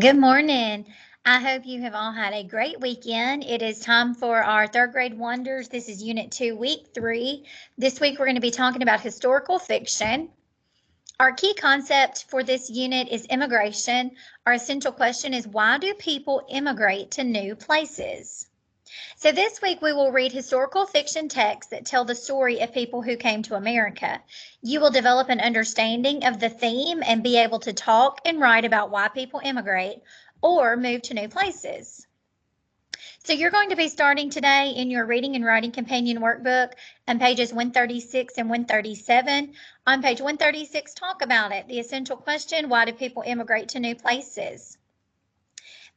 Good morning. I hope you have all had a great weekend. It is time for our third grade wonders. This is Unit 2, Week 3. This week we're going to be talking about historical fiction. Our key concept for this unit is immigration. Our essential question is, why do people immigrate to new places? So this week we will read historical fiction texts that tell the story of people who came to America. You will develop an understanding of the theme and be able to talk and write about why people immigrate or move to new places. So you're going to be starting today in your reading and writing companion workbook on pages 136 and 137. On page 136, talk about it. The essential question, why do people immigrate to new places?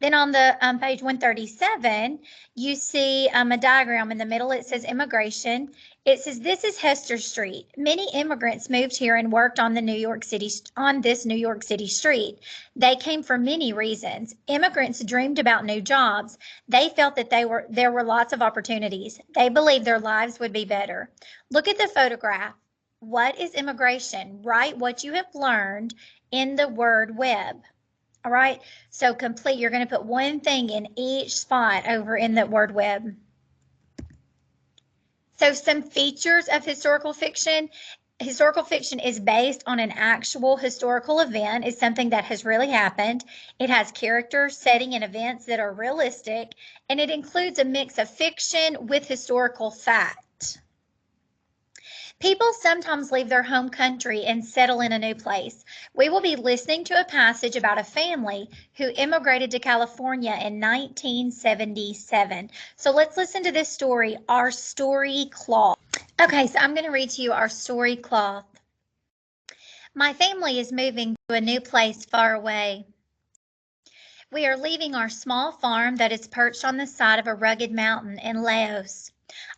Then on the page 137, you see a diagram in the middle. It says immigration. It says this is Hester Street. Many immigrants moved here and worked on this New York City street. They came for many reasons. Immigrants dreamed about new jobs. They felt that there were lots of opportunities. They believed their lives would be better. Look at the photograph. What is immigration? Write what you have learned in the word web. All right, so complete, you're going to put one thing in each spot over in the word web. So some features of historical fiction. Historical fiction is based on an actual historical event. It's something that has really happened. It has characters, setting, and events that are realistic, and it includes a mix of fiction with historical fact. People sometimes leave their home country and settle in a new place. We will be listening to a passage about a family who immigrated to California in 1977. So let's listen to this story, Our Story Cloth. Okay, so I'm going to read to you Our Story Cloth. My family is moving to a new place far away. We are leaving our small farm that is perched on the side of a rugged mountain in Laos.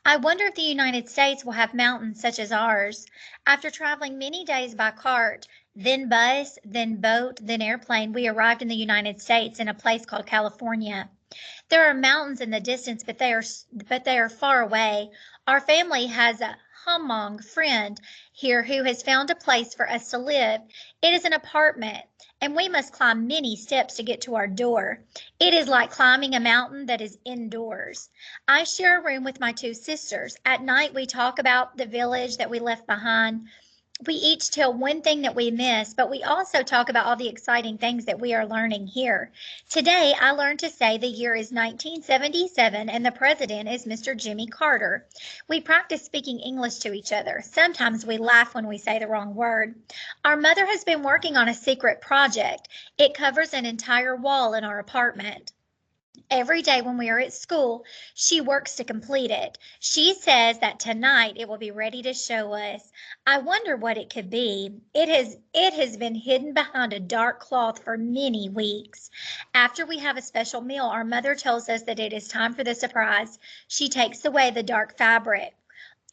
I wonder if the United States will have mountains such as ours. After traveling many days by cart, then bus, then boat, then airplane, we arrived in the United States in a place called California. There are mountains in the distance, but they are far away. Our family has a Hmong friend here who has found a place for us to live. It is an apartment, and we must climb many steps to get to our door. It is like climbing a mountain that is indoors. I share a room with my two sisters. At night, we talk about the village that we left behind. We each tell one thing that we miss, but we also talk about all the exciting things that we are learning here. Today, I learned to say the year is 1977 and the president is Mr. Jimmy Carter. We practice speaking English to each other. Sometimes we laugh when we say the wrong word. Our mother has been working on a secret project. It covers an entire wall in our apartment. Every day when we are at school, she works to complete it. She says that tonight it will be ready to show us. I wonder what it could be. It has been hidden behind a dark cloth for many weeks. After we have a special meal, our mother tells us that it is time for the surprise. She takes away the dark fabric.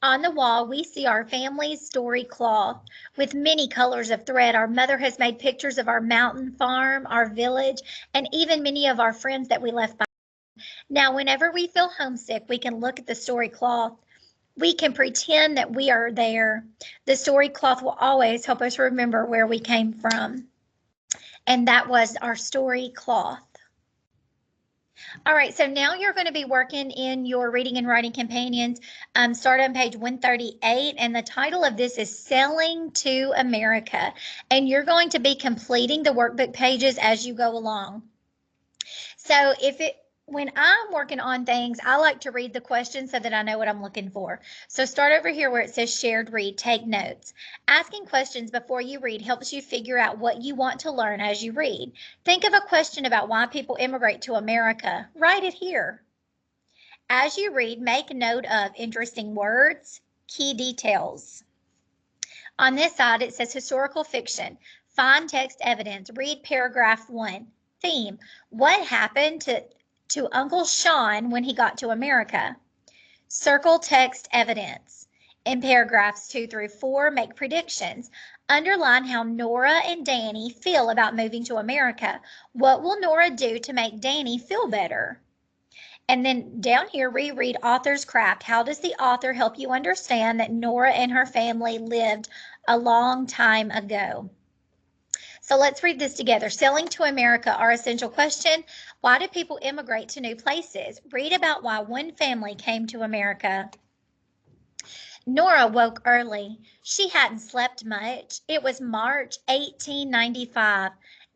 On the wall, we see our family's story cloth. With many colors of thread, our mother has made pictures of our mountain farm, our village, and even many of our friends that we left behind. Now, whenever we feel homesick, we can look at the story cloth. We can pretend that we are there. The story cloth will always help us remember where we came from. And that was our story cloth. All right, so now you're going to be working in your reading and writing companions. Start on page 138, and the title of this is Selling to America. And you're going to be completing the workbook pages as you go along. So when I'm working on things, I like to read the question so that I know what I'm looking for. So start over here where it says shared read, take notes. Asking questions before you read helps you figure out what you want to learn as you read. Think of a question about why people immigrate to America. Write it here. As you read, make note of interesting words, key details. On this side, it says historical fiction. Find text evidence. Read paragraph 1. Theme. What happened to Uncle Sean when he got to America? Circle text evidence. In paragraphs 2 through 4, make predictions. Underline how Nora and Danny feel about moving to America. What will Nora do to make Danny feel better? And then down here, reread author's craft. How does the author help you understand that Nora and her family lived a long time ago? So let's read this together. Sailing to America, our essential question. Why do people immigrate to new places? Read about why one family came to America. Nora woke early. She hadn't slept much. It was March 1895.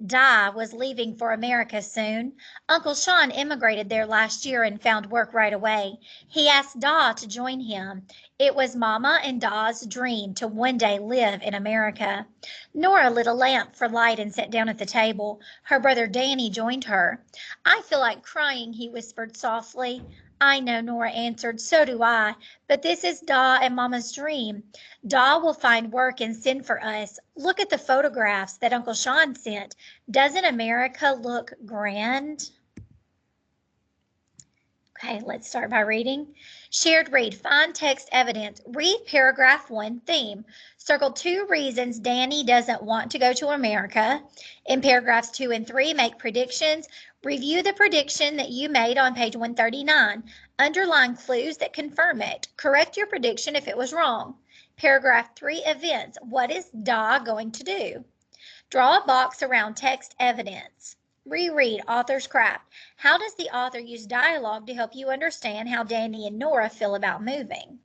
Di was leaving for America soon. Uncle Sean immigrated there last year and found work right away. He asked Di to join him. It was Mama and Di's dream to one day live in America. Nora lit a lamp for light and sat down at the table. Her brother Danny joined her. I feel like crying, he whispered softly. I know, Nora answered. So do I. But this is Da and Mama's dream. Da will find work and send for us. Look at the photographs that Uncle Sean sent. Doesn't America look grand? Okay, let's start by reading. Shared read, find text evidence. Read paragraph 1, theme. Circle 2 reasons Danny doesn't want to go to America. In paragraphs 2 and 3, make predictions. Review the prediction that you made on page 139. Underline clues that confirm it. Correct your prediction if it was wrong. Paragraph 3, events. What is Da going to do? Draw a box around text evidence. Reread author's craft. How does the author use dialogue to help you understand how Danny and Nora feel about moving?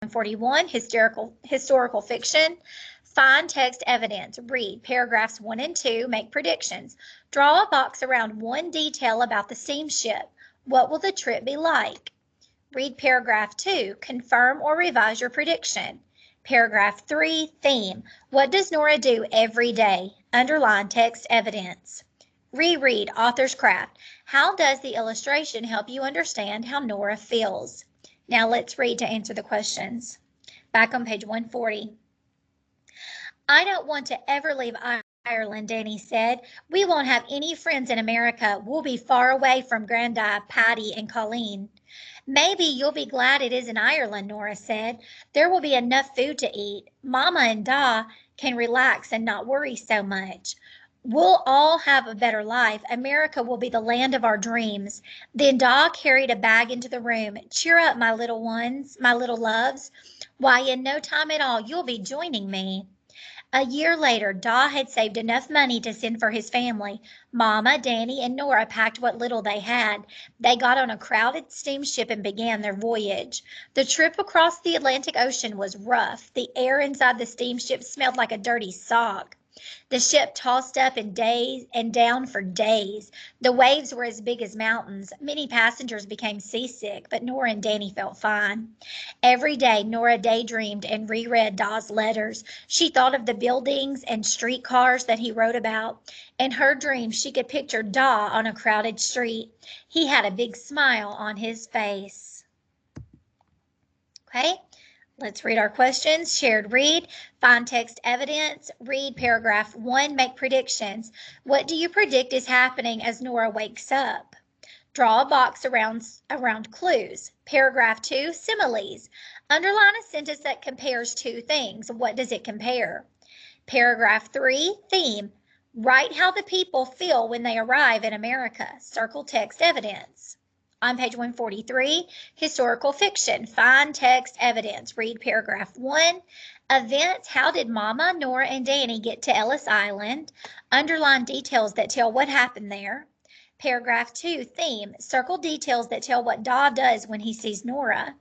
41, historical fiction. Find text evidence. Read paragraphs 1 and 2. Make predictions. Draw a box around one detail about the steamship. What will the trip be like? Read paragraph 2. Confirm or revise your prediction. Paragraph 3, theme. What does Nora do every day? Underline text evidence. Reread author's craft. How does the illustration help you understand how Nora feels? Now let's read to answer the questions. Back on page 140. I don't want to ever leave Ireland, Danny said. We won't have any friends in America. We'll be far away from Grandi, Patty, and Colleen. Maybe you'll be glad it is in Ireland, Nora said. There will be enough food to eat. Mama and Da can relax and not worry so much. We'll all have a better life. America will be the land of our dreams. Then Da carried a bag into the room. Cheer up, my little ones, my little loves. Why, in no time at all, you'll be joining me. A year later, Da had saved enough money to send for his family. Mama, Danny, and Nora packed what little they had. They got on a crowded steamship and began their voyage. The trip across the Atlantic Ocean was rough. The air inside the steamship smelled like a dirty sock. The ship tossed up and down for days. The waves were as big as mountains. Many passengers became seasick, but Nora and Danny felt fine. Every day, Nora daydreamed and reread Da's letters. She thought of the buildings and streetcars that he wrote about. In her dreams, she could picture Da on a crowded street. He had a big smile on his face. Okay. Let's read our questions. Shared read, find text evidence, read paragraph 1, make predictions. What do you predict is happening as Nora wakes up? Draw a box around clues. Paragraph 2, similes. Underline a sentence that compares two things. What does it compare? Paragraph 3, theme. Write how the people feel when they arrive in America. Circle text evidence. On page 143, historical fiction. Find text evidence. Read paragraph 1. Events. How did Mama, Nora, and Danny get to Ellis Island? Underline details that tell what happened there. Paragraph 2, theme. Circle details that tell what Da does when he sees Nora.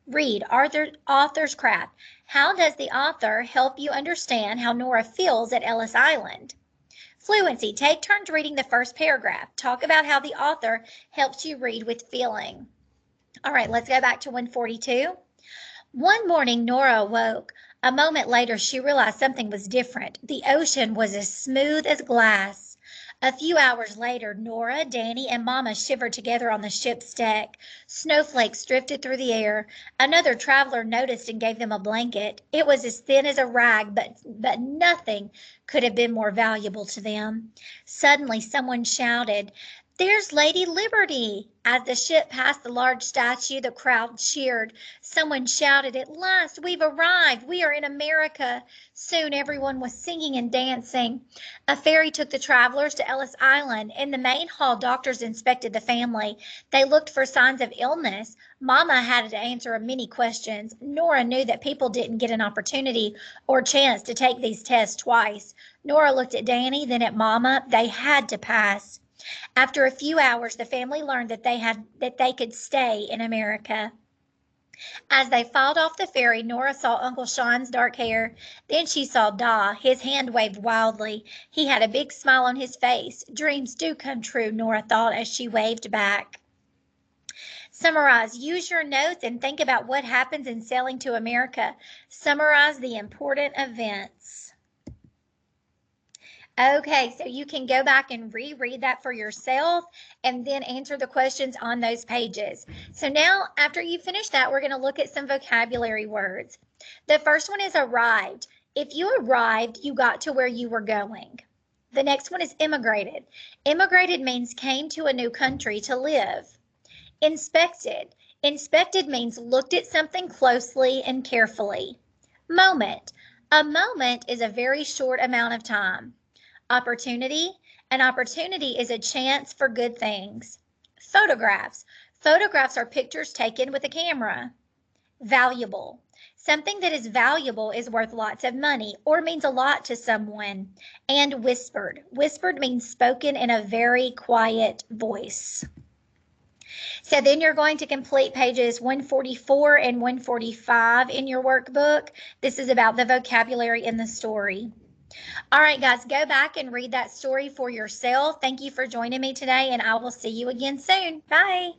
Read author's craft. How does the author help you understand how Nora feels at Ellis Island? Fluency. Take turns reading the first paragraph. Talk about how the author helps you read with feeling. All right, let's go back to 142. One morning, Nora awoke. A moment later, she realized something was different. The ocean was as smooth as glass. A few hours later, Nora, Danny, and Mama shivered together on the ship's deck. Snowflakes drifted through the air. Another traveler noticed and gave them a blanket. It was as thin as a rag, but nothing could have been more valuable to them. Suddenly, someone shouted, There's Lady Liberty. As the ship passed the large statue, the crowd cheered. Someone shouted, "At last, we've arrived. We are in America." Soon everyone was singing and dancing. A ferry took the travelers to Ellis Island. In the main hall, doctors inspected the family. They looked for signs of illness. Mama had to answer many questions. Nora knew that people didn't get an opportunity or chance to take these tests twice. Nora looked at Danny, then at Mama. They had to pass. After a few hours, the family learned that they could stay in America. As they filed off the ferry, Nora saw Uncle Sean's dark hair. Then she saw Da. His hand waved wildly. He had a big smile on his face. Dreams do come true, Nora thought as she waved back. Summarize. Use your notes and think about what happens in sailing to America. Summarize the important events. Okay, so you can go back and reread that for yourself and then answer the questions on those pages. So now, after you finish that, we're going to look at some vocabulary words. The first one is arrived. If you arrived, you got to where you were going. The next one is immigrated. Immigrated means came to a new country to live. Inspected. Inspected means looked at something closely and carefully. Moment. A moment is a very short amount of time. Opportunity. An opportunity is a chance for good things. Photographs. Photographs are pictures taken with a camera. Valuable. Something that is valuable is worth lots of money or means a lot to someone. And whispered. Whispered means spoken in a very quiet voice. So then you're going to complete pages 144 and 145 in your workbook. This is about the vocabulary in the story. All right, guys, go back and read that story for yourself. Thank you for joining me today, and I will see you again soon. Bye.